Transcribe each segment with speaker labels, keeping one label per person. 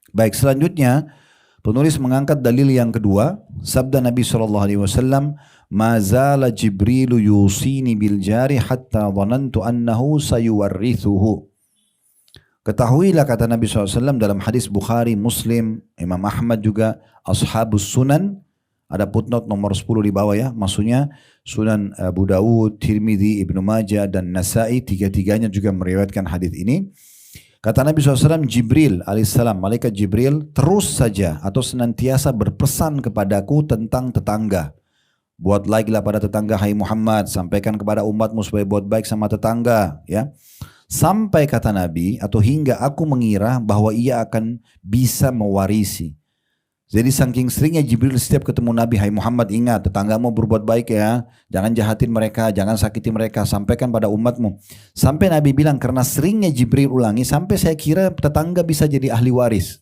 Speaker 1: Baik, selanjutnya penulis mengangkat dalil yang kedua, sabda Nabi SAW, "Ma zala Jibrilu yusini bil jari hatta dhanantu annahu sayuwarrithuhu." Ketahuilah kata Nabi SAW dalam hadis Bukhari, Muslim, Imam Ahmad juga, Ashabus Sunan, ada footnote nomor 10 di bawah ya, maksudnya Sunan Abu Dawud, Tirmidzi, Ibnu Majah, dan Nasai, tiga-tiganya juga meriwayatkan hadis ini. Kata Nabi SAW, Jibril alaihissalam, malaikat Jibril terus saja atau senantiasa berpesan kepadaku tentang tetangga. Buat baiklah pada tetangga, hai Muhammad, sampaikan kepada umatmu supaya buat baik sama tetangga. Ya, sampai kata Nabi atau hingga aku mengira bahwa ia akan bisa mewarisi. Jadi saking seringnya Jibril setiap ketemu Nabi, hai Muhammad ingat tetanggamu berbuat baik ya, jangan jahatin mereka, jangan sakiti mereka, sampaikan pada umatmu. Sampai Nabi bilang karena seringnya Jibril ulangi, sampai saya kira tetangga bisa jadi ahli waris.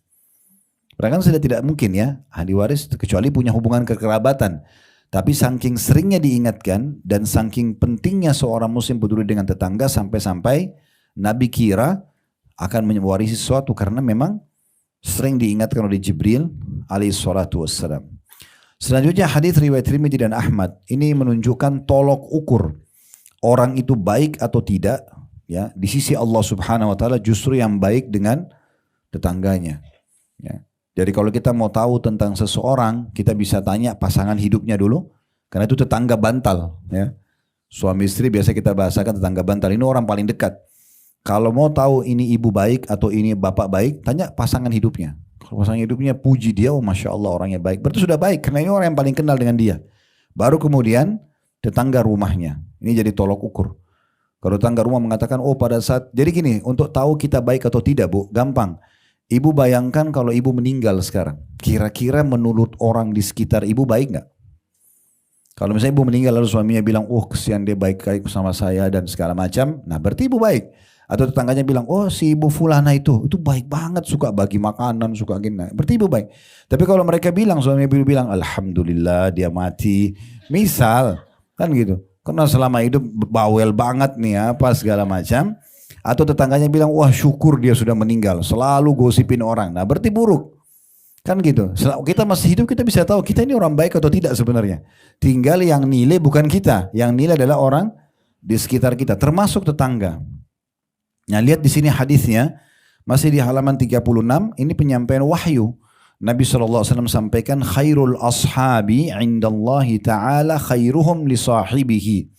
Speaker 1: Padahal kan sudah tidak mungkin ya, ahli waris kecuali punya hubungan kekerabatan. Tapi saking seringnya diingatkan dan saking pentingnya seorang muslim peduli dengan tetangga sampai-sampai Nabi kira akan mewarisi sesuatu karena memang sering diingatkan oleh Jibril alaihi salatu wassalam. Selanjutnya hadis riwayat Tirmidzi dan Ahmad ini menunjukkan tolok ukur orang itu baik atau tidak ya di sisi Allah Subhanahu wa taala justru yang baik dengan tetangganya ya. Jadi kalau kita mau tahu tentang seseorang kita bisa tanya pasangan hidupnya dulu karena itu tetangga bantal ya. Suami istri biasa kita bahasakan tetangga bantal, ini orang paling dekat. Kalau mau tahu ini ibu baik atau ini bapak baik, tanya pasangan hidupnya. Kalau pasangan hidupnya puji dia, oh Masya Allah orangnya baik. Berarti sudah baik, karena ini orang yang paling kenal dengan dia. Baru kemudian tetangga rumahnya. Ini jadi tolok ukur. Kalau tetangga rumah mengatakan, oh pada saat, jadi gini, untuk tahu kita baik atau tidak bu, gampang. Ibu bayangkan kalau ibu meninggal sekarang. Kira-kira menurut orang di sekitar ibu baik nggak? Kalau misalnya ibu meninggal lalu suaminya bilang, oh kesian dia baik-baik sama saya dan segala macam. Nah berarti ibu baik. Atau tetangganya bilang, oh si ibu fulana itu baik banget, suka bagi makanan, suka gini. Berarti ibu baik. Tapi kalau mereka bilang, suami ibu bilang, alhamdulillah dia mati. Misal, kan gitu. Karena selama hidup bawel banget nih apa segala macam. Atau tetangganya bilang, wah syukur dia sudah meninggal. Selalu gosipin orang. Nah berarti buruk. Kan gitu. Kita masih hidup kita bisa tahu kita ini orang baik atau tidak sebenarnya. Tinggal yang nilai bukan kita. Yang nilai adalah orang di sekitar kita. Termasuk tetangga. Nah lihat di sini hadisnya masih di halaman 36 ini penyampaian wahyu. Nabi SAW sampaikan khairul ashabi indallahi ta'ala khairuhum li sahibihi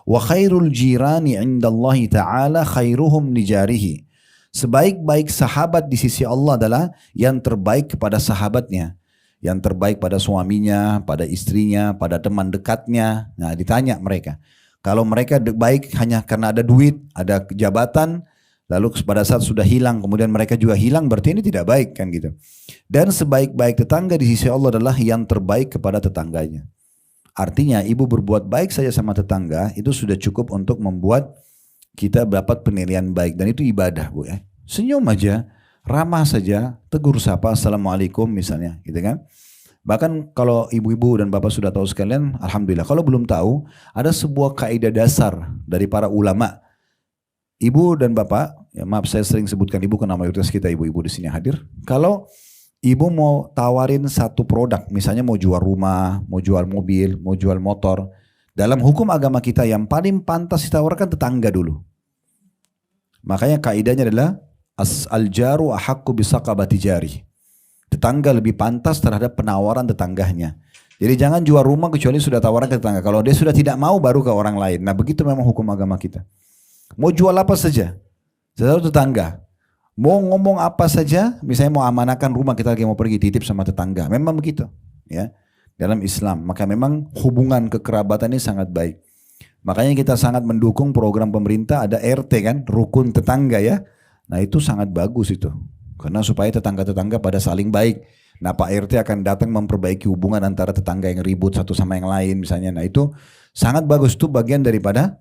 Speaker 1: wa khairul jirani indallahi ta'ala khairuhum li jarihi. Sebaik-baik sahabat di sisi Allah adalah yang terbaik kepada sahabatnya, yang terbaik pada suaminya, pada istrinya, pada teman dekatnya. Nah ditanya mereka, kalau mereka baik hanya karena ada duit, ada jabatan, lalu pada saat sudah hilang, kemudian mereka juga hilang, berarti ini tidak baik kan gitu. Dan sebaik-baik tetangga di sisi Allah adalah yang terbaik kepada tetangganya. Artinya ibu berbuat baik saja sama tetangga, itu sudah cukup untuk membuat kita dapat penilaian baik. Dan itu ibadah bu ya. Senyum aja, ramah saja, tegur sapa, assalamualaikum misalnya gitu kan. Bahkan kalau ibu-ibu dan bapak sudah tahu sekalian, alhamdulillah. Kalau belum tahu, ada sebuah kaidah dasar dari para ulama. Ibu dan bapak, ya maaf saya sering sebutkan ibu karena mayoritas kita ibu-ibu di sini hadir. Kalau ibu mau tawarin satu produk, misalnya mau jual rumah, mau jual mobil, mau jual motor, dalam hukum agama kita yang paling pantas ditawarkan tetangga dulu. Makanya kaidahnya adalah al-jaru ahaqqu bisaqabati jari. Tetangga lebih pantas terhadap penawaran tetangganya. Jadi jangan jual rumah kecuali sudah tawaran ke tetangga. Kalau dia sudah tidak mau baru ke orang lain. Nah begitu memang hukum agama kita. Mau jual apa saja, selalu tetangga. Mau ngomong apa saja, misalnya mau amanakan rumah kita lagi mau pergi titip sama tetangga. Memang begitu, ya dalam Islam. Maka memang hubungan kekerabatan ini sangat baik. Makanya kita sangat mendukung program pemerintah ada RT kan, rukun tetangga ya. Nah itu sangat bagus itu, karena supaya tetangga-tetangga pada saling baik. Nah Pak RT akan datang memperbaiki hubungan antara tetangga yang ribut satu sama yang lain misalnya. Nah itu sangat bagus, itu bagian daripada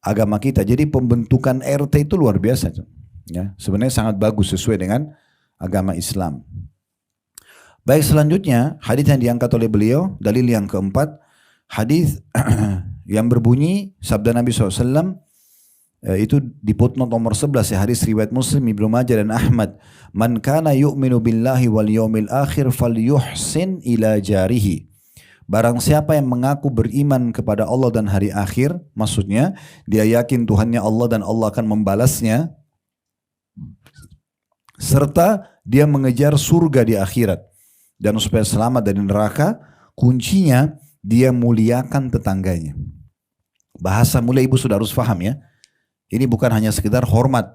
Speaker 1: agama kita. Jadi pembentukan RT itu luar biasa. Ya, sebenarnya sangat bagus sesuai dengan agama Islam. Baik, selanjutnya hadis yang diangkat oleh beliau, dalil yang keempat, hadis yang berbunyi sabda Nabi SAW, Itu di footnote nomor 11 ya, hadis riwayat Muslim, Ibnu Majah dan Ahmad. Man kana yu'minu billahi wal yawmil akhir falyuhsin ila jarihi. Barang siapa yang mengaku beriman kepada Allah dan hari akhir, maksudnya dia yakin Tuhannya Allah dan Allah akan membalasnya, serta dia mengejar surga di akhirat dan supaya selamat dari neraka, kuncinya dia muliakan tetangganya. Bahasa mulia ibu sudah harus paham ya. Ini bukan hanya sekedar hormat.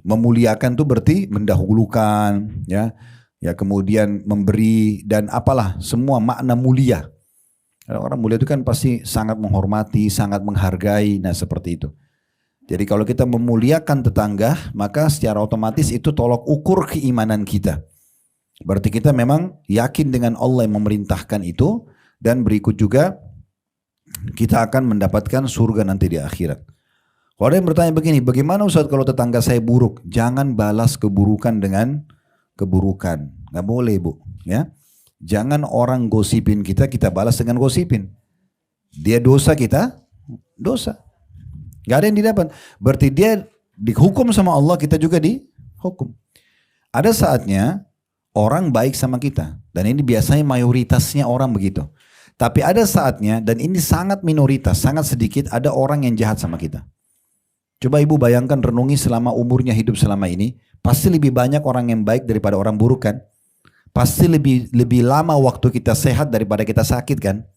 Speaker 1: Memuliakan itu berarti mendahulukan, ya, ya kemudian memberi dan apalah semua makna mulia. Orang mulia itu kan pasti sangat menghormati, sangat menghargai, nah seperti itu. Jadi kalau kita memuliakan tetangga, maka secara otomatis itu tolok ukur keimanan kita. Berarti kita memang yakin dengan Allah yang memerintahkan itu, dan berikut juga kita akan mendapatkan surga nanti di akhirat. Kalau ada yang bertanya begini, bagaimana Ustaz kalau tetangga saya buruk? Jangan balas keburukan dengan keburukan. Nggak boleh Bu. Ya. Jangan orang gosipin kita, kita balas dengan gosipin. Dia dosa, kita dosa. Gak ada yang didapat. Berarti dia dihukum sama Allah, kita juga dihukum. Ada saatnya orang baik sama kita. Dan ini biasanya mayoritasnya orang begitu. Tapi ada saatnya, dan ini sangat minoritas, sangat sedikit, ada orang yang jahat sama kita. Coba ibu bayangkan, renungi selama umurnya hidup selama ini, pasti lebih banyak orang yang baik daripada orang buruk kan? Pasti lebih lama waktu kita sehat daripada kita sakit kan?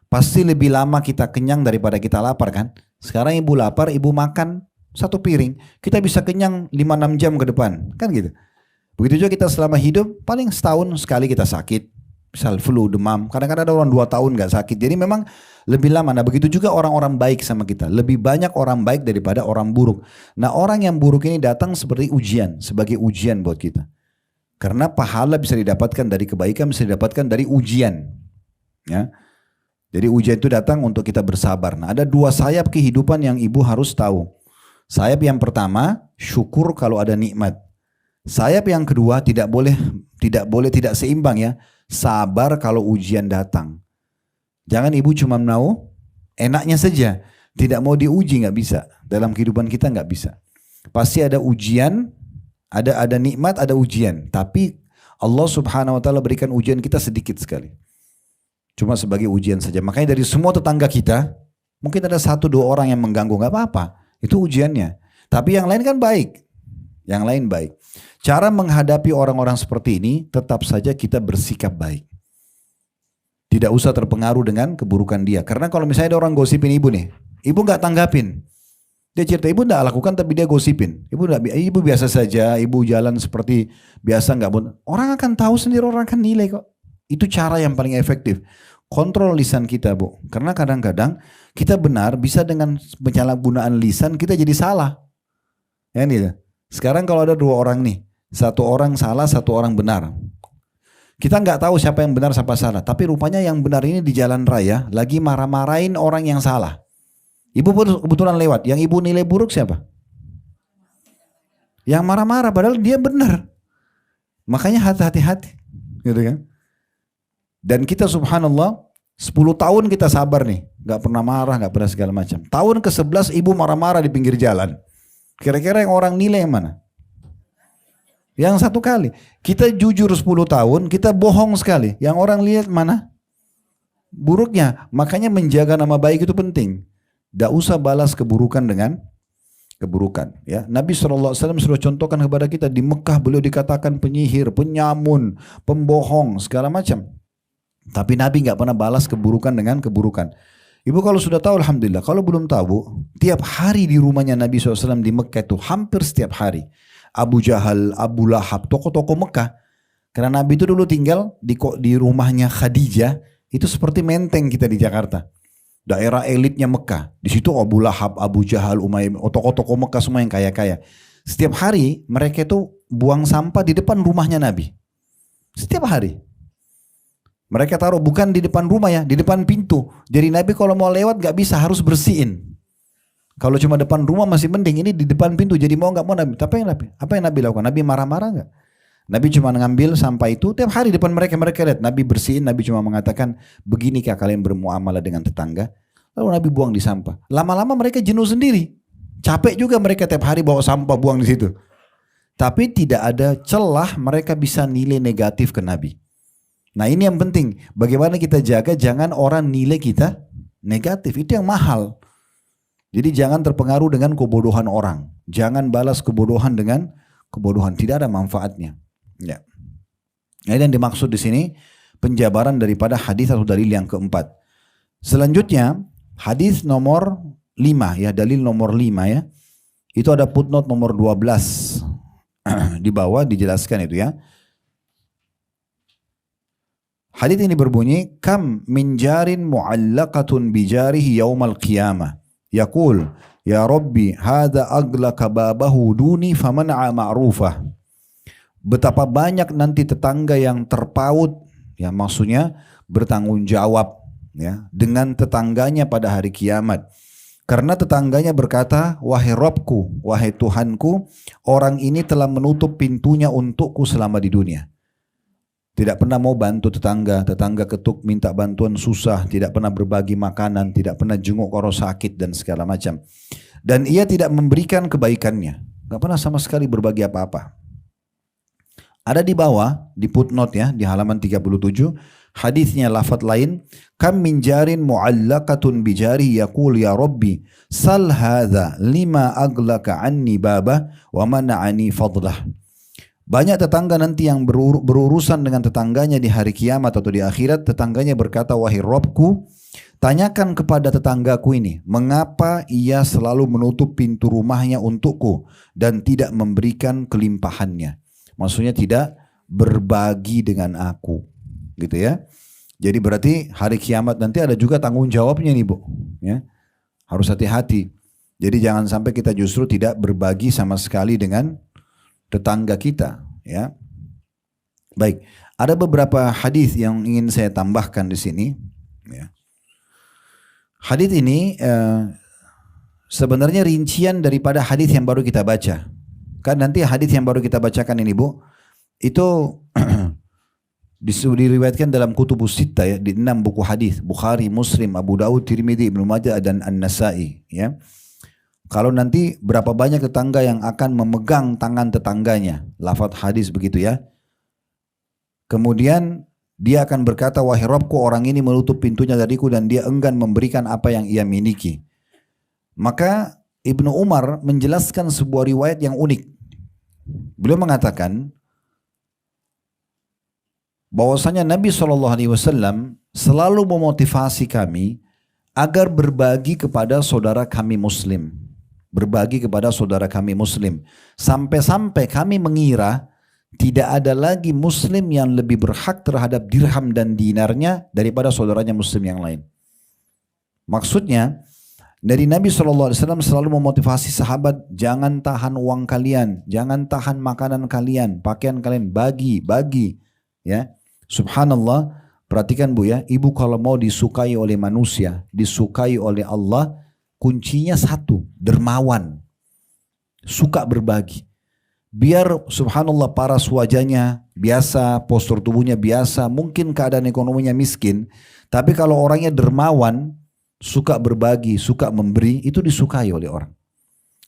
Speaker 1: Pasti lebih lama kita kenyang daripada kita lapar kan? Sekarang ibu lapar, ibu makan satu piring, kita bisa kenyang 5-6 jam ke depan, kan gitu. Begitu juga kita selama hidup, paling setahun sekali kita sakit. Misal flu, demam, kadang-kadang ada orang 2 tahun gak sakit. Jadi memang lebih lama. Nah begitu juga orang-orang baik sama kita. Lebih banyak orang baik daripada orang buruk. Nah orang yang buruk ini datang seperti ujian. Sebagai ujian buat kita. Karena pahala bisa didapatkan dari kebaikan, bisa didapatkan dari ujian. Ya. Jadi ujian itu datang untuk kita bersabar. Nah ada 2 sayap kehidupan yang ibu harus tahu. Sayap yang pertama, syukur kalau ada nikmat. Sayap yang kedua, tidak tidak seimbang ya. Sabar kalau ujian datang. Jangan ibu cuma mau enaknya saja. Tidak mau diuji, nggak bisa. Dalam kehidupan kita nggak bisa. Pasti ada ujian, ada nikmat, ada ujian. Tapi Allah Subhanahu Wa Taala berikan ujian kita sedikit sekali. Cuma sebagai ujian saja. Makanya dari semua tetangga kita, mungkin ada 1-2 orang yang mengganggu, nggak apa-apa. Itu ujiannya. Tapi yang lain kan baik. Yang lain baik. Cara menghadapi orang-orang seperti ini, tetap saja kita bersikap baik. Tidak usah terpengaruh dengan keburukan dia. Karena kalau misalnya ada orang gosipin ibu nih, ibu nggak tanggapin. Dia cerita, ibu nggak lakukan tapi dia gosipin. Ibu biasa saja, ibu jalan seperti biasa nggak. Orang akan tahu sendiri, orang akan nilai kok. Itu cara yang paling efektif. Kontrol lisan kita Bu. Karena kadang-kadang kita benar, bisa dengan penyalahgunaan lisan kita jadi salah. Ya nih. Sekarang kalau ada 2 orang nih. 1 orang salah, 1 orang benar. Kita nggak tahu siapa yang benar, siapa salah. Tapi rupanya yang benar ini di jalan raya lagi marah-marahin orang yang salah. Ibu kebetulan lewat. Yang ibu nilai buruk siapa? Yang marah-marah padahal dia benar. Makanya hati-hati. Gitu kan? Dan kita subhanallah 10 tahun kita sabar nih. Nggak pernah marah, nggak pernah segala macam. Tahun ke-11 ibu marah-marah di pinggir jalan. Kira-kira yang orang nilai yang mana? Yang 1 kali. Kita jujur 10 tahun, kita bohong sekali. Yang orang lihat mana? Buruknya. Makanya menjaga nama baik itu penting. Tidak usah balas keburukan dengan keburukan. Ya. Nabi SAW sudah contohkan kepada kita. Di Mekah beliau dikatakan penyihir, penyamun, pembohong, segala macam. Tapi Nabi nggak pernah balas keburukan dengan keburukan. Ibu kalau sudah tahu Alhamdulillah. Kalau belum tahu, tiap hari di rumahnya Nabi SAW di Mekah itu hampir setiap hari. Abu Jahal, Abu Lahab, tokoh-tokoh Mekah. Karena Nabi itu dulu tinggal di rumahnya Khadijah, itu seperti menteng kita di Jakarta. Daerah elitnya Mekah. Di situ Abu Lahab, Abu Jahal, Umayyah, tokoh-tokoh Mekah semua yang kaya-kaya. Setiap hari mereka itu buang sampah di depan rumahnya Nabi. Setiap hari. Mereka taruh bukan di depan rumah ya, di depan pintu. Jadi Nabi kalau mau lewat gak bisa, harus bersihin. Kalau cuma depan rumah masih mending, ini di depan pintu. Jadi mau nggak mau Nabi. Tapi apa yang Nabi lakukan? Nabi marah-marah nggak? Nabi cuma ngambil sampah itu tiap hari depan mereka lihat. Nabi bersihin. Nabi cuma mengatakan, beginikah kalian bermuamalah dengan tetangga? Lalu Nabi buang di sampah. Lama-lama mereka jenuh sendiri. Capek juga mereka tiap hari bawa sampah buang di situ. Tapi tidak ada celah mereka bisa nilai negatif ke Nabi. Nah ini yang penting. Bagaimana kita jaga jangan orang nilai kita negatif. Itu yang mahal. Jadi jangan terpengaruh dengan kebodohan orang. Jangan balas kebodohan dengan kebodohan. Tidak ada manfaatnya. Ya. Nah, ini yang dimaksud di sini penjabaran daripada hadis atau dalil yang keempat. Selanjutnya hadis nomor 5 ya, dalil nomor 5 ya. Itu ada footnote nomor 12. Di bawah dijelaskan itu ya. Hadis ini berbunyi, kam min jarin mu'allaqatun bijarihi yaumal qiyamah. Yaqul, ya Rabbi, hadha aglaqa babahu duni famana'a ma'rufah. Betapa banyak nanti tetangga yang terpaut, ya maksudnya bertanggung jawab ya dengan tetangganya pada hari kiamat. Karena tetangganya berkata, wahai Robku, wahai Tuhanku, orang ini telah menutup pintunya untukku selama di dunia. Tidak pernah mau bantu tetangga, tetangga ketuk minta bantuan susah, tidak pernah berbagi makanan, tidak pernah jenguk orang sakit dan segala macam. Dan ia tidak memberikan kebaikannya, gak pernah sama sekali berbagi apa-apa. Ada di bawah, di footnote ya, di halaman 37, hadisnya lafaz lain, kam min jarin mu'allaqatun bijari yaqul ya Rabbi sal hadha lima aglaqa anni baba wa mana'ani fadlah. Banyak tetangga nanti yang berurusan dengan tetangganya di hari kiamat atau di akhirat, tetangganya berkata, wahai Robku, tanyakan kepada tetanggaku ini, mengapa ia selalu menutup pintu rumahnya untukku dan tidak memberikan kelimpahannya. Maksudnya tidak berbagi dengan aku, gitu ya. Jadi berarti hari kiamat nanti ada juga tanggung jawabnya nih Bu, ya. Harus hati-hati. Jadi jangan sampai kita justru tidak berbagi sama sekali dengan tetangga kita, ya. Baik, ada beberapa hadis yang ingin saya tambahkan di sini, ya. Hadis ini sebenarnya rincian daripada hadis yang baru kita baca. Kan nanti hadis yang baru kita bacakan ini Bu, itu diriwayatkan dalam kutubus sittah ya, di 6 buku hadis, Bukhari, Muslim, Abu Daud, Tirmidzi, Ibnu Majah dan An-Nasa'i ya. Kalau nanti berapa banyak tetangga yang akan memegang tangan tetangganya, lafaz hadis begitu ya. Kemudian dia akan berkata, wahai Rabbku, orang ini menutup pintunya dariku dan dia enggan memberikan apa yang ia miliki. Maka Ibnu Umar menjelaskan sebuah riwayat yang unik. Beliau mengatakan bahwasanya Nabi SAW selalu memotivasi kami agar berbagi kepada saudara kami muslim. Berbagi kepada saudara kami muslim. Sampai-sampai kami mengira tidak ada lagi muslim yang lebih berhak terhadap dirham dan dinarnya daripada saudaranya muslim yang lain. Maksudnya, dari Nabi SAW selalu memotivasi sahabat, jangan tahan uang kalian, jangan tahan makanan kalian, pakaian kalian, bagi, ya. Subhanallah, perhatikan Bu ya, ibu kalau mau disukai oleh manusia, disukai oleh Allah, kuncinya satu, dermawan, suka berbagi. Biar subhanallah paras wajahnya biasa, postur tubuhnya biasa, mungkin keadaan ekonominya miskin, tapi kalau orangnya dermawan, suka berbagi, suka memberi, itu disukai oleh orang.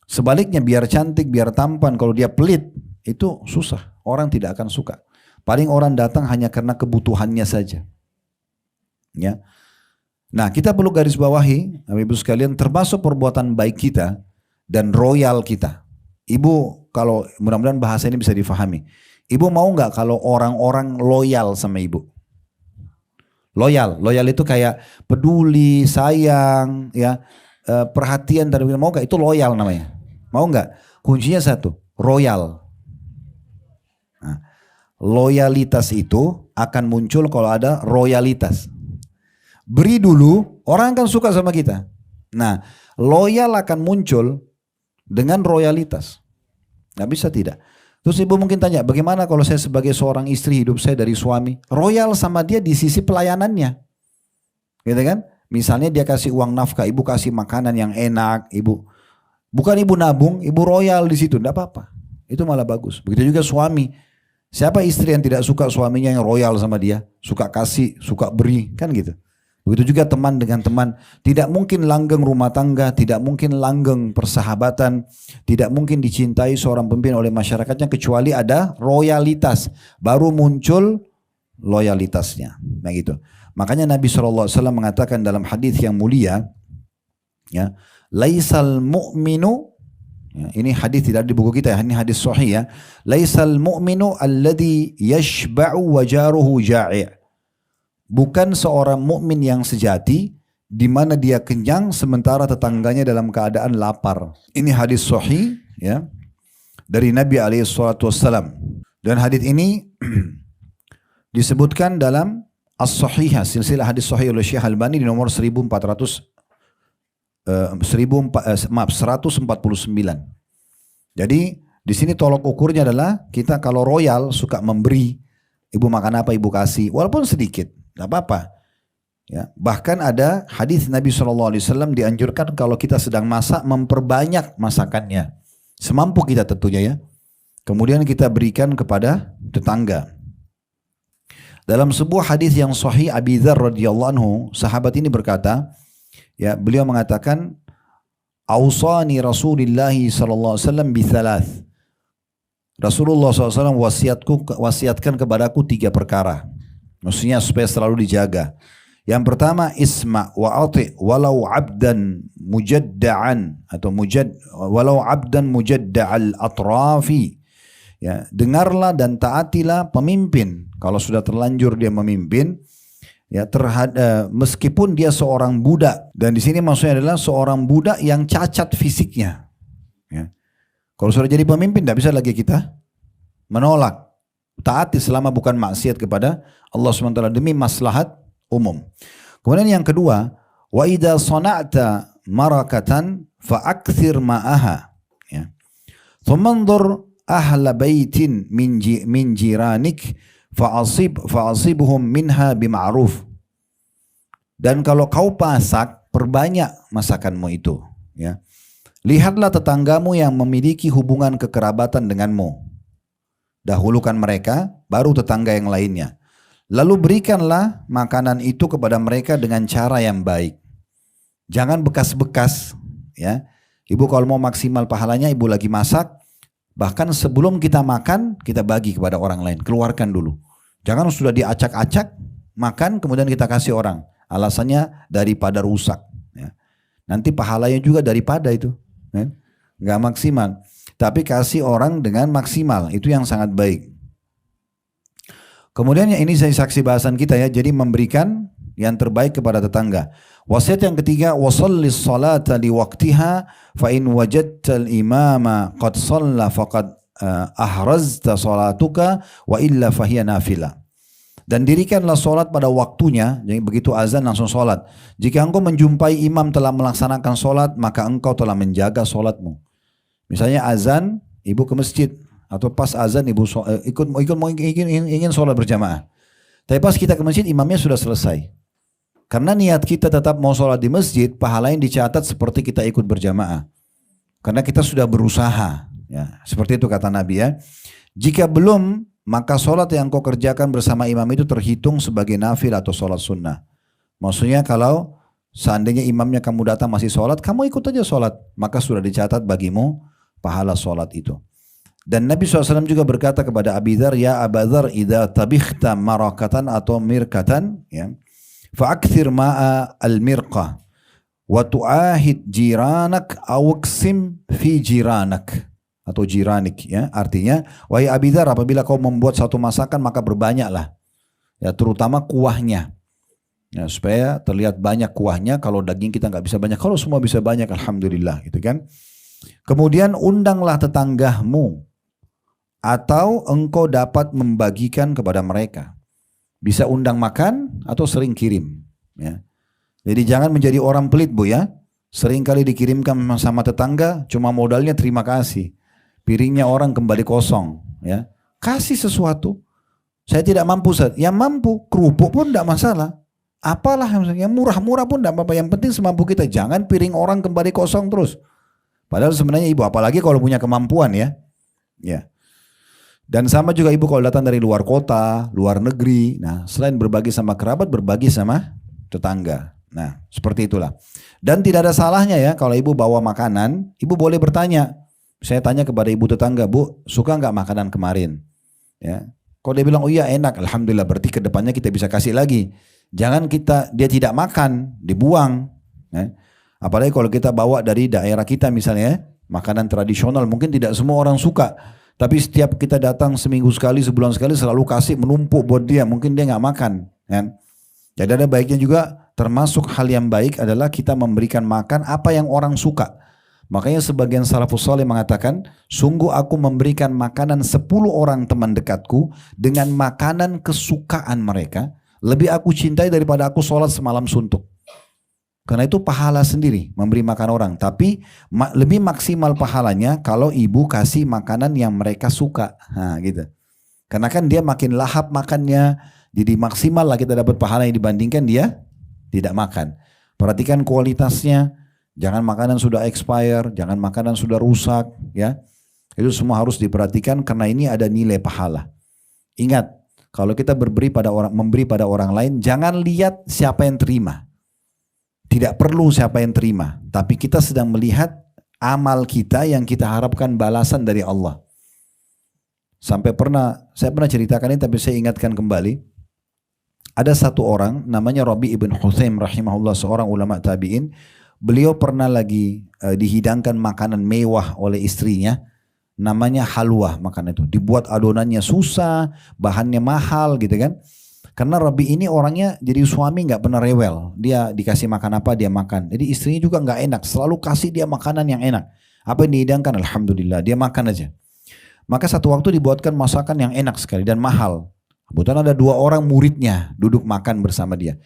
Speaker 1: Sebaliknya biar cantik, biar tampan, kalau dia pelit, itu susah. Orang tidak akan suka. Paling orang datang hanya karena kebutuhannya saja. Ya. Nah kita perlu garis bawahi, Ibu sekalian, termasuk perbuatan baik kita dan royal kita. Ibu kalau mudah-mudahan bahasa ini bisa difahami. Ibu mau nggak kalau orang-orang loyal sama Ibu? Loyal itu kayak peduli, sayang, ya, perhatian dari mau nggak? Itu loyal namanya. Mau nggak? Kuncinya satu, royal. Nah, loyalitas itu akan muncul kalau ada royalitas. Beri dulu, orang akan suka sama kita. Nah, loyal akan muncul dengan royalitas. Nggak bisa tidak. Terus ibu mungkin tanya, bagaimana kalau saya sebagai seorang istri, hidup saya dari suami, royal sama dia di sisi pelayanannya, gitu kan? Misalnya dia kasih uang nafkah, ibu kasih makanan yang enak, ibu bukan ibu nabung, ibu royal di situ, tidak apa-apa, itu malah bagus. Begitu juga suami, siapa istri yang tidak suka suaminya yang royal sama dia, suka kasih, suka beri, kan gitu? Begitu juga teman dengan teman. Tidak mungkin langgeng rumah tangga, tidak mungkin langgeng persahabatan, tidak mungkin dicintai seorang pemimpin oleh masyarakatnya kecuali ada royalitas. Baru muncul loyalitasnya. Nah gitu. Makanya Nabi SAW mengatakan dalam hadis yang mulia, ya, laisal mu'minu, ya, ini hadis tidak di buku kita ya, ini hadis sahih ya. Laisal mu'minu alladhi yashba'u wa jaruhu ja'i'. Bukan seorang mukmin yang sejati di mana dia kenyang sementara tetangganya dalam keadaan lapar. Ini hadis sahih ya dari Nabi SAW. Dan hadis ini disebutkan dalam As-Sahihah, silsilah hadis sahih oleh Syekh Albani di nomor 149. Jadi di sini tolok ukurnya adalah kita kalau royal suka memberi, ibu makan apa ibu kasih, walaupun sedikit. Gak apa-apa. Ya, bahkan ada hadis Nabi SAW dianjurkan kalau kita sedang masak memperbanyak masakannya. Semampu kita tentunya ya. Kemudian kita berikan kepada tetangga. Dalam sebuah hadis yang sahih Abi Dzar radhiyallahu anhu, sahabat ini berkata, ya, beliau mengatakan, "Ausani Rasulullah sallallahu alaihi wasallam bi thalath." Rasulullah SAW wasiatkan kepadaku 3 perkara. Maksudnya supaya selalu dijaga. Yang pertama, isma wa ati walau abdan mujadda'an atau walau abdan mujadda'al atrafi. Ya, dengarlah dan taatilah pemimpin. Kalau sudah terlanjur dia memimpin, ya, meskipun dia seorang budak. Dan di sini maksudnya adalah seorang budak yang cacat fisiknya. Ya. Kalau sudah jadi pemimpin, tidak bisa lagi kita menolak. Taati selama bukan maksiat kepada Allah SWT demi maslahat umum. Kemudian yang kedua, wa idza sana'ta marakatan fa'akthir ma'aha. Ya. Thumandur ahla baitin min jiranik fa'asibhum minha bima'ruf. Dan kalau kau masak, perbanyak masakanmu itu. Ya. Lihatlah tetanggamu yang memiliki hubungan kekerabatan denganmu. Dahulukan mereka, baru tetangga yang lainnya. Lalu berikanlah makanan itu kepada mereka dengan cara yang baik. Jangan bekas-bekas. Ya. Ibu kalau mau maksimal pahalanya, ibu lagi masak, bahkan sebelum kita makan, kita bagi kepada orang lain. Keluarkan dulu. Jangan sudah diacak-acak, makan kemudian kita kasih orang. Alasannya daripada rusak. Ya. Nanti pahalanya juga daripada itu. Ya. Nggak maksimal. Tapi kasih orang dengan maksimal, itu yang sangat baik. Kemudian ini saya saksi bahasan kita ya, jadi memberikan yang terbaik kepada tetangga. Wasiat yang ketiga, wasallis salata li waqtiha fa in wajadtal imama qad shalla faqad ahrazta salatuka wa illa fahiya nafilah. Dan dirikanlah solat pada waktunya, jadi begitu azan langsung solat. Jika engkau menjumpai imam telah melaksanakan solat, maka engkau telah menjaga solatmu. Misalnya azan, ibu ke masjid atau pas azan ibu ingin sholat berjamaah. Tapi pas kita ke masjid imamnya sudah selesai. Karena niat kita tetap mau sholat di masjid, pahala yang dicatat seperti kita ikut berjamaah. Karena kita sudah berusaha. Ya, seperti itu kata Nabi ya. Jika belum, maka sholat yang kau kerjakan bersama imam itu terhitung sebagai nafil atau sholat sunnah. Maksudnya kalau seandainya imamnya kamu datang masih sholat, kamu ikut aja sholat. Maka sudah dicatat bagimu pahala sholat itu. Dan Nabi SAW juga berkata kepada Abi Dzar, ya Aba Dzar, idza tabikhta marakatan atau mirkatan, ya, fa'akthir ma'a al-mirqah wa tu'ahid jiranak awqsim fi jiranak atau jiranik, ya. Artinya, wahai Abi Dzar, apabila kau membuat satu masakan maka berbanyaklah, ya, terutama kuahnya, ya, supaya terlihat banyak kuahnya. Kalau daging kita nggak bisa banyak, kalau semua bisa banyak, alhamdulillah, gitu kan. Kemudian undanglah tetanggamu atau engkau dapat membagikan kepada mereka. Bisa undang makan atau sering kirim. Ya. Jadi jangan menjadi orang pelit bu ya. Sering kali dikirimkan sama tetangga, cuma modalnya terima kasih. Piringnya orang kembali kosong. Ya. Kasih sesuatu. Saya tidak mampu, yang mampu kerupuk pun tidak masalah. Apalah yang murah-murah pun tidak apa-apa. Yang penting semampu kita. Jangan piring orang kembali kosong terus. Padahal sebenarnya ibu, apalagi kalau punya kemampuan ya. Ya. Dan sama juga ibu kalau datang dari luar kota, luar negeri. Nah, selain berbagi sama kerabat, berbagi sama tetangga. Nah, seperti itulah. Dan tidak ada salahnya ya kalau ibu bawa makanan, ibu boleh bertanya. Saya tanya kepada ibu tetangga, Bu, suka nggak makanan kemarin? Ya. Kalau dia bilang, oh iya enak, alhamdulillah, berarti kedepannya kita bisa kasih lagi. Jangan dia tidak makan, dibuang. Ya. Apalagi kalau kita bawa dari daerah kita misalnya, makanan tradisional, mungkin tidak semua orang suka. Tapi setiap kita datang seminggu sekali, sebulan sekali, selalu kasih menumpuk buat dia, mungkin dia nggak makan. Ya. Jadi ada baiknya juga, termasuk hal yang baik adalah kita memberikan makan apa yang orang suka. Makanya sebagian salafus saleh mengatakan, sungguh aku memberikan makanan 10 orang teman dekatku dengan makanan kesukaan mereka, lebih aku cintai daripada aku sholat semalam suntuk. Karena itu pahala sendiri memberi makan orang, tapi lebih maksimal pahalanya kalau ibu kasih makanan yang mereka suka. Nah, gitu. Karena kan dia makin lahap makannya, jadi maksimal lah kita dapat pahala yang dibandingkan dia tidak makan. Perhatikan kualitasnya. Jangan makanan sudah expire, jangan makanan sudah rusak, ya. Itu semua harus diperhatikan karena ini ada nilai pahala. Ingat, kalau kita memberi pada orang lain, jangan lihat siapa yang terima. Tidak perlu siapa yang terima, tapi kita sedang melihat amal kita yang kita harapkan balasan dari Allah. Saya pernah ceritakan ini, tapi saya ingatkan kembali. Ada satu orang namanya Rabi ibn Huthaim rahimahullah, seorang ulama tabi'in. Beliau pernah lagi dihidangkan makanan mewah oleh istrinya, namanya halwa makanan itu. Dibuat adonannya susah, bahannya mahal gitu kan. Karena Rabi ini orangnya jadi suami nggak pernah rewel. Dia dikasih makan apa dia makan. Jadi istrinya juga nggak enak, selalu kasih dia makanan yang enak. Apa yang dihidangkan, alhamdulillah dia makan aja. Maka satu waktu dibuatkan masakan yang enak sekali dan mahal. Kebetulan ada 2 orang muridnya duduk makan bersama dia.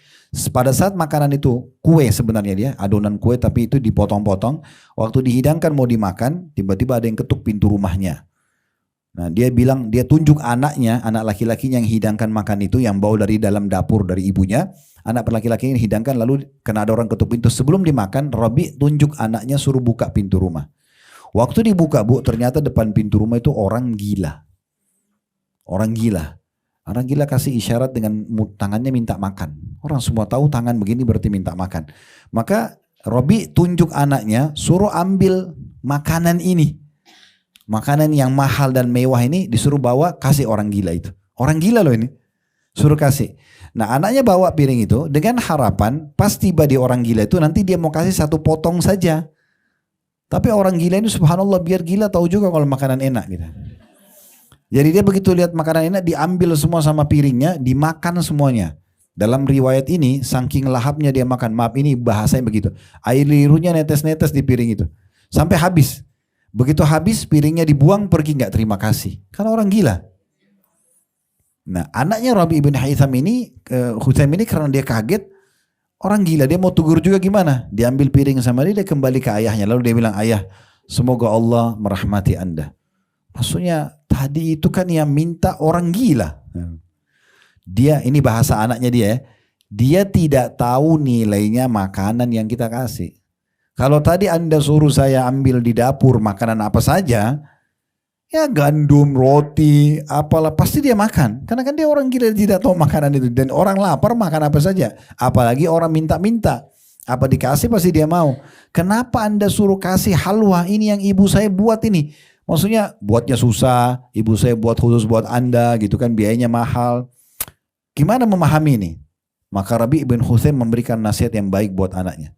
Speaker 1: Pada saat makanan itu kue sebenarnya dia, adonan kue tapi itu dipotong-potong. Waktu dihidangkan mau dimakan, tiba-tiba ada yang ketuk pintu rumahnya. Nah dia bilang, dia tunjuk anaknya, anak laki-lakinya yang hidangkan makan itu, yang bawa dari dalam dapur dari ibunya. Anak laki-laki yang hidangkan, lalu kena ada orang ketuk pintu. Sebelum dimakan, Rabi tunjuk anaknya suruh buka pintu rumah. Waktu dibuka, Bu, ternyata depan pintu rumah itu orang gila. Orang gila. Orang gila kasih isyarat dengan tangannya minta makan. Orang semua tahu tangan begini berarti minta makan. Maka Rabi tunjuk anaknya suruh ambil makanan ini. Makanan yang mahal dan mewah ini disuruh bawa kasih orang gila itu. Orang gila loh ini. Suruh kasih. Nah anaknya bawa piring itu dengan harapan pas tiba di orang gila itu nanti dia mau kasih 1 potong saja. Tapi orang gila ini subhanallah biar gila tahu juga kalau makanan enak gitu. Jadi dia begitu lihat makanan enak diambil semua sama piringnya, dimakan semuanya. Dalam riwayat ini saking lahapnya dia makan, maaf ini bahasanya begitu. Air liurnya netes-netes di piring itu. Sampai habis. Begitu habis piringnya dibuang pergi nggak terima kasih. Karena orang gila. Nah anaknya Rabi ibn Huthaim ini karena dia kaget, orang gila dia mau tegur juga gimana? Diambil piring sama dia kembali ke ayahnya. Lalu dia bilang, ayah semoga Allah merahmati anda. Maksudnya tadi itu kan yang minta orang gila. Dia, ini bahasa anaknya dia tidak tahu nilainya makanan yang kita kasih. Kalau tadi anda suruh saya ambil di dapur makanan apa saja, ya gandum, roti, apalah pasti dia makan. Karena kan dia orang gila, dia tidak tahu makanan itu. Dan orang lapar makan apa saja. Apalagi orang minta-minta. Apa dikasih pasti dia mau. Kenapa anda suruh kasih halwa ini yang ibu saya buat ini? Maksudnya buatnya susah, ibu saya buat khusus buat anda gitu kan, biayanya mahal. Gimana memahami ini? Maka Rabi ibn Huthaim memberikan nasihat yang baik buat anaknya.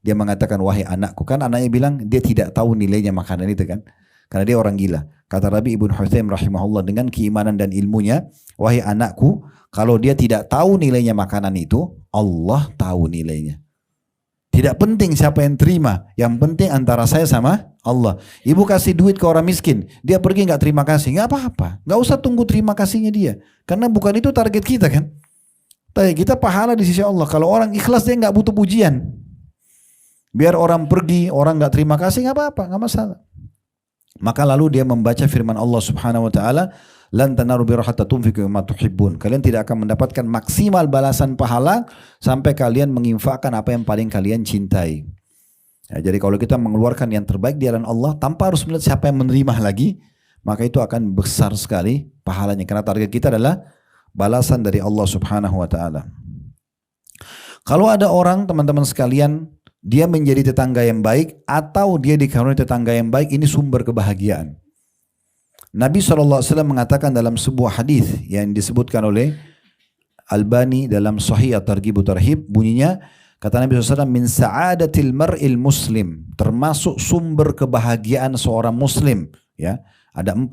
Speaker 1: Dia mengatakan, wahai anakku, kan anaknya bilang dia tidak tahu nilainya makanan itu kan. Karena dia orang gila. Kata Rabi ibn Huthaim rahimahullah dengan keimanan dan ilmunya, wahai anakku, kalau dia tidak tahu nilainya makanan itu, Allah tahu nilainya. Tidak penting siapa yang terima, yang penting antara saya sama Allah. Ibu kasih duit ke orang miskin, dia pergi nggak terima kasih, nggak apa-apa, nggak usah tunggu terima kasihnya dia, karena bukan itu target kita kan. Tapi kita pahala di sisi Allah. Kalau orang ikhlas dia nggak butuh pujian. Biar orang pergi, orang nggak terima kasih nggak apa-apa, nggak masalah. Maka lalu dia membaca firman Allah Subhanahu Wa Taala, lan tanaru birra hatta tunfiqu mimma tuhibbun. Kalian tidak akan mendapatkan maksimal balasan pahala sampai kalian menginfakkan apa yang paling kalian cintai. Ya, jadi kalau kita mengeluarkan yang terbaik di jalan Allah tanpa harus melihat siapa yang menerima lagi, maka itu akan besar sekali pahalanya. Karena target kita adalah balasan dari Allah Subhanahu Wa Taala. Kalau ada orang teman-teman sekalian, dia menjadi tetangga yang baik atau dia dikaruniai tetangga yang baik, ini sumber kebahagiaan. Nabi SAW mengatakan dalam sebuah hadis yang disebutkan oleh Albani dalam Sahih At-Targhib Tarhib, bunyinya, kata Nabi SAW, min sa'adatil mar'il muslim, termasuk sumber kebahagiaan seorang muslim. Ya, ada 4.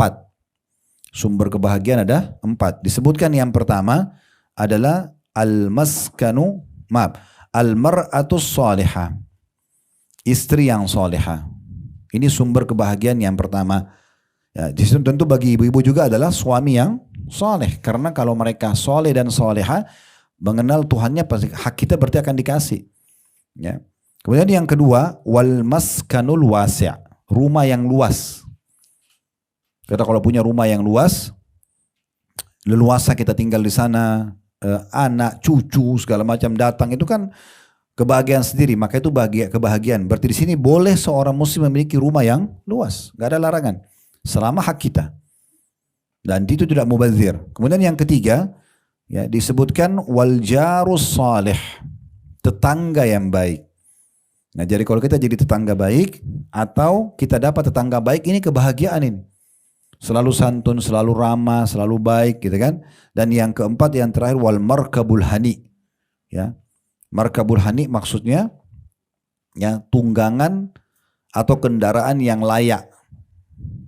Speaker 1: Sumber kebahagiaan ada 4. Disebutkan yang pertama adalah al-mar'atus salihah, istri yang salihah. Ini sumber kebahagiaan yang pertama. Ya, tentu bagi ibu-ibu juga adalah suami yang saleh, karena kalau mereka saleh dan salihah, mengenal Tuhannya, pasti hak kita berarti akan dikasih. Ya. Kemudian yang kedua, wal maskanul wasi', rumah yang luas. Kita kalau punya rumah yang luas, leluasa kita tinggal di sana, anak, cucu, segala macam datang, itu kan kebahagiaan sendiri. Maka itu kebahagiaan. Berarti di sini boleh seorang muslim memiliki rumah yang luas, gak ada larangan, selama hak kita. Dan itu tidak mubazir. Kemudian yang ketiga, ya, disebutkan wal jarus salih, tetangga yang baik. Nah, jadi kalau kita jadi tetangga baik atau kita dapat tetangga baik, ini kebahagiaan ini. Selalu santun, selalu ramah, selalu baik, gitu kan. Dan yang keempat, yang terakhir, wal markabul hani. Ya. Markabul hani maksudnya ya tunggangan atau kendaraan yang layak.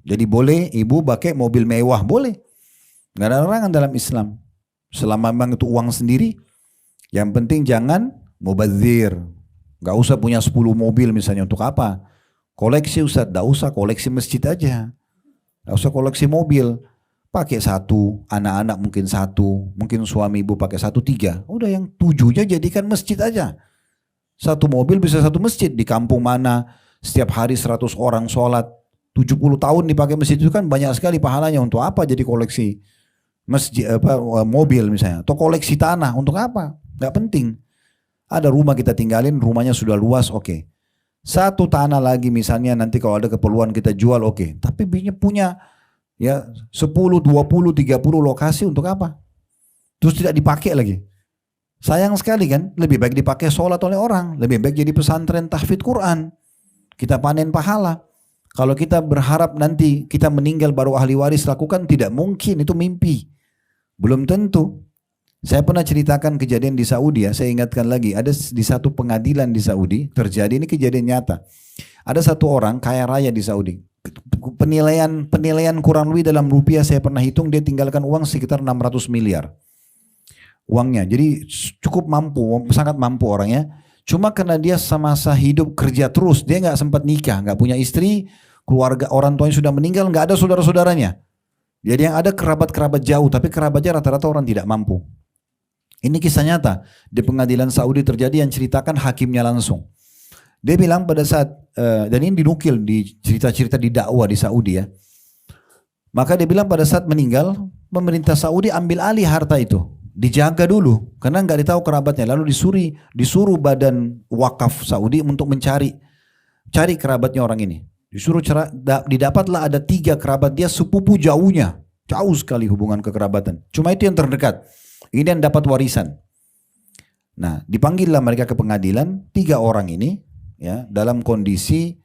Speaker 1: Jadi boleh ibu pakai mobil mewah, boleh. Nggak ada larangan dalam Islam. Selama memang itu uang sendiri, yang penting jangan mubazir. Nggak usah punya 10 mobil misalnya, untuk apa? Koleksi Ustaz, nggak usah, koleksi masjid aja. Nggak usah koleksi mobil. Pakai 1, anak-anak mungkin 1, mungkin suami ibu pakai 1, 3. Udah yang 7-nya jadikan masjid aja. 1 mobil bisa 1 masjid. Di kampung mana setiap hari 100 orang sholat, 70 tahun dipakai masjid, itu kan banyak sekali pahalanya. Untuk apa jadi koleksi masjid, mobil misalnya, atau koleksi tanah, untuk apa? Gak penting. Ada rumah kita tinggalin, rumahnya sudah luas, oke. 1 tanah lagi misalnya, nanti kalau ada keperluan kita jual, oke. Tapi punya ya 10, 20, 30 lokasi, untuk apa? Terus tidak dipakai lagi. Sayang sekali kan. Lebih baik dipakai sholat oleh orang, lebih baik jadi pesantren tahfidz Quran, kita panen pahala. Kalau kita berharap nanti kita meninggal baru ahli waris lakukan, tidak mungkin, itu mimpi. Belum tentu. Saya pernah ceritakan kejadian di Saudi, ya, saya ingatkan lagi, ada di satu pengadilan di Saudi terjadi, ini kejadian nyata. Ada satu orang kaya raya di Saudi. Penilaian kurang lebih dalam rupiah saya pernah hitung, dia tinggalkan uang sekitar 600 miliar. Uangnya, jadi cukup mampu, sangat mampu orangnya. Cuma karena dia semasa hidup kerja terus, dia nggak sempat nikah, nggak punya istri, keluarga orang tuanya sudah meninggal, nggak ada saudara-saudaranya. Jadi yang ada kerabat-kerabat jauh, tapi kerabatnya rata-rata orang tidak mampu. Ini kisah nyata di pengadilan Saudi terjadi, yang ceritakan hakimnya langsung. Dia bilang pada saat, dan ini dinukil di cerita-cerita di dakwah di Saudi ya. Maka dia bilang pada saat meninggal, pemerintah Saudi ambil alih harta itu. Dijaga dulu, karena nggak ditahu kerabatnya. Lalu disuruh badan wakaf Saudi untuk cari kerabatnya orang ini. Didapatlah ada 3 kerabat dia, sepupu jauhnya. Jauh sekali hubungan kekerabatan. Cuma itu yang terdekat. Ini yang dapat warisan. Nah, dipanggillah mereka ke pengadilan, 3 orang ini, ya, dalam kondisi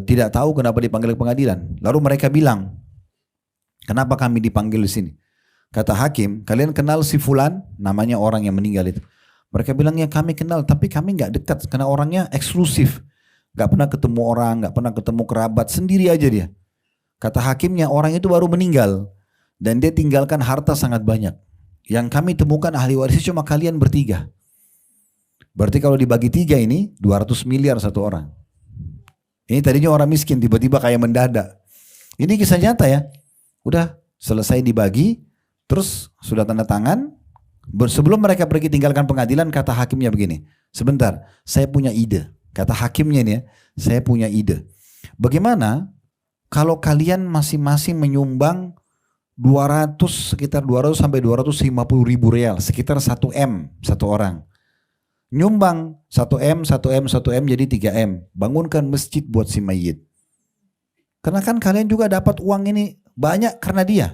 Speaker 1: tidak tahu kenapa dipanggil ke pengadilan. Lalu mereka bilang, kenapa kami dipanggil di sini? Kata hakim, kalian kenal si fulan, namanya orang yang meninggal itu. Mereka bilang, ya kami kenal, tapi kami nggak dekat karena orangnya eksklusif, nggak pernah ketemu orang, nggak pernah ketemu kerabat, sendiri aja dia. Kata hakimnya, orang itu baru meninggal dan dia tinggalkan harta sangat banyak. Yang kami temukan ahli waris cuma kalian bertiga. Berarti kalau dibagi 3 ini 200 miliar satu orang. Ini tadinya orang miskin, tiba-tiba kayak mendadak. Ini kisah nyata ya. Udah selesai dibagi. Terus sudah tanda tangan, sebelum mereka pergi tinggalkan pengadilan, kata hakimnya begini, sebentar, saya punya ide. Kata hakimnya ini ya, saya punya ide. Bagaimana kalau kalian masing-masing menyumbang sekitar 200 sampai 250 ribu real, sekitar 1 M satu orang. Nyumbang 1 M, 1 M, 1 M jadi 3 M. Bangunkan masjid buat si mayit. Karena kan kalian juga dapat uang ini banyak karena dia.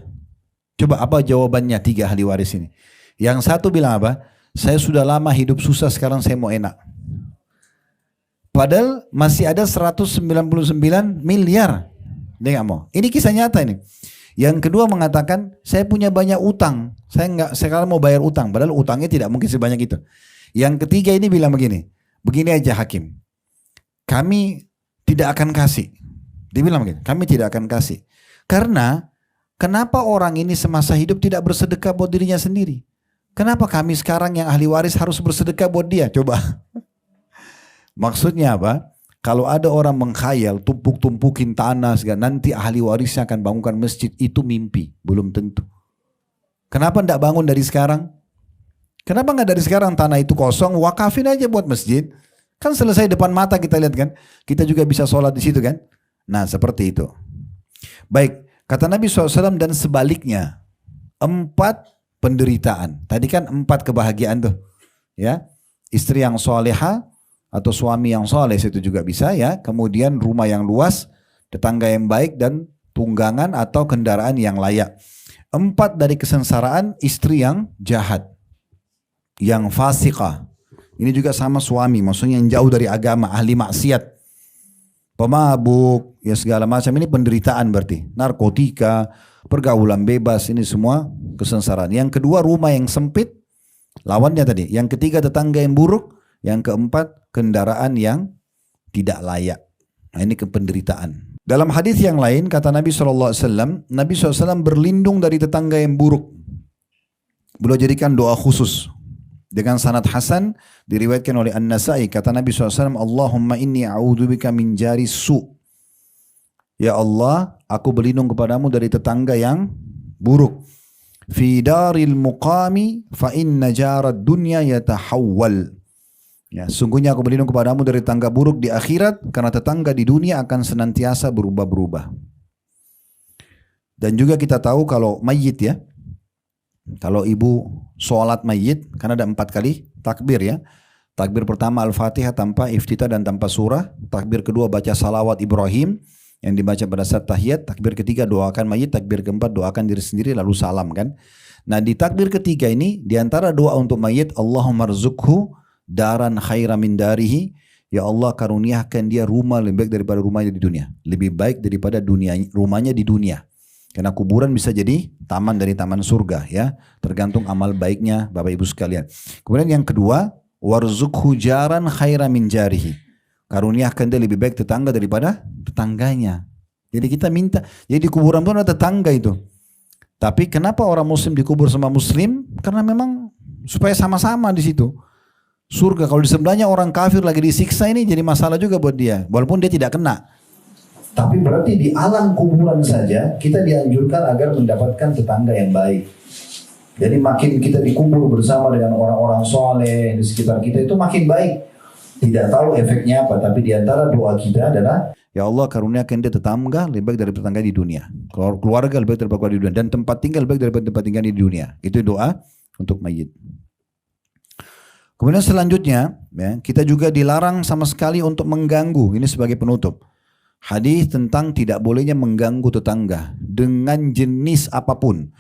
Speaker 1: Coba apa jawabannya 3 ahli waris ini? Yang satu bilang apa? Saya sudah lama hidup susah, sekarang saya mau enak. Padahal masih ada 199 miliar. Dia nggak mau. Ini kisah nyata ini. Yang kedua mengatakan, saya punya banyak utang. Saya nggak sekarang mau bayar utang. Padahal utangnya tidak mungkin sebanyak itu. Yang ketiga ini bilang begini. Begini aja hakim. Kami tidak akan kasih. Dia bilang begini. Kami tidak akan kasih. Karena kenapa orang ini semasa hidup tidak bersedekah buat dirinya sendiri? Kenapa kami sekarang yang ahli waris harus bersedekah buat dia? Coba. Maksudnya apa? Kalau ada orang mengkhayal, tumpuk-tumpukin tanah, nanti ahli warisnya akan bangunkan masjid, itu mimpi, belum tentu. Kenapa tidak bangun dari sekarang? Kenapa nggak dari sekarang tanah itu kosong, wakafin aja buat masjid? Kan selesai depan mata kita lihat kan? Kita juga bisa sholat di situ kan? Nah seperti itu. Baik, kata Nabi SAW dan sebaliknya, 4 penderitaan. Tadi kan 4 kebahagiaan tuh, ya, istri yang soleha, atau suami yang soleh itu juga bisa ya. Kemudian rumah yang luas, tetangga yang baik, dan tunggangan atau kendaraan yang layak. 4 dari kesengsaraan, istri yang jahat, yang fasikah. Ini juga sama suami, maksudnya yang jauh dari agama, ahli maksiat, pemabuk, ya segala macam. Ini penderitaan berarti. Narkotika, pergaulan bebas, ini semua kesengsaraan. Yang kedua, rumah yang sempit, lawannya tadi. Yang ketiga, tetangga yang buruk. Yang keempat, kendaraan yang tidak layak. Nah, ini kependeritaan. Dalam hadis yang lain kata Nabi SAW, Nabi SAW berlindung dari tetangga yang buruk. Beliau jadikan doa khusus. Dengan sanad hasan diriwayatkan oleh An-Nasai. Kata Nabi SAW, Allahumma inni a'udzubika min jari su. Ya Allah, aku berlindung kepadamu dari tetangga yang buruk. Fi daril muqami fa inna jarad dunya yatahawwal. Ya, sungguhnya aku berlindung kepadamu dari tetangga buruk di akhirat, karena tetangga di dunia akan senantiasa berubah-berubah. Dan juga kita tahu kalau mayit ya, kalau ibu sholat mayit, karena ada 4 kali takbir ya. Takbir pertama Al-Fatihah tanpa iftitah dan tanpa surah. Takbir kedua baca salawat Ibrahim yang dibaca pada saat tahiyat. Takbir ketiga doakan mayit. Takbir keempat doakan diri sendiri lalu salam kan. Nah di takbir ketiga ini, diantara doa untuk mayit, Allahumma rzukhu daran khaira min darihi. Ya Allah, karuniakan dia rumah lebih baik daripada rumahnya di dunia. Lebih baik daripada dunia, rumahnya di dunia. Karena kuburan bisa jadi taman dari taman surga ya. Tergantung amal baiknya Bapak Ibu sekalian. Kemudian yang kedua, warzukhu jaran khaira min jarihi. Karuniakan dia lebih baik tetangga daripada tetangganya. Jadi kita minta, jadi di kuburan pun ada tetangga itu. Tapi kenapa orang muslim dikubur sama muslim? Karena memang supaya sama-sama di situ. Surga, kalau di sebelahnya orang kafir lagi disiksa, ini jadi masalah juga buat dia, walaupun dia tidak kena. Tapi berarti di alam kuburan saja kita dianjurkan agar mendapatkan tetangga yang baik. Jadi makin kita dikubur bersama dengan orang-orang soleh di sekitar kita, itu makin baik. Tidak tahu efeknya apa, tapi di antara doa kita adalah, ya Allah karuniakan dia tetangga lebih baik dari tetangga di dunia, keluarga lebih baik daripada di dunia, dan tempat tinggal lebih baik daripada tempat tinggal di dunia. Itu doa untuk mayit. Kemudian selanjutnya, ya, kita juga dilarang sama sekali untuk mengganggu. Ini sebagai penutup. Hadis tentang tidak bolehnya mengganggu tetangga dengan jenis apapun.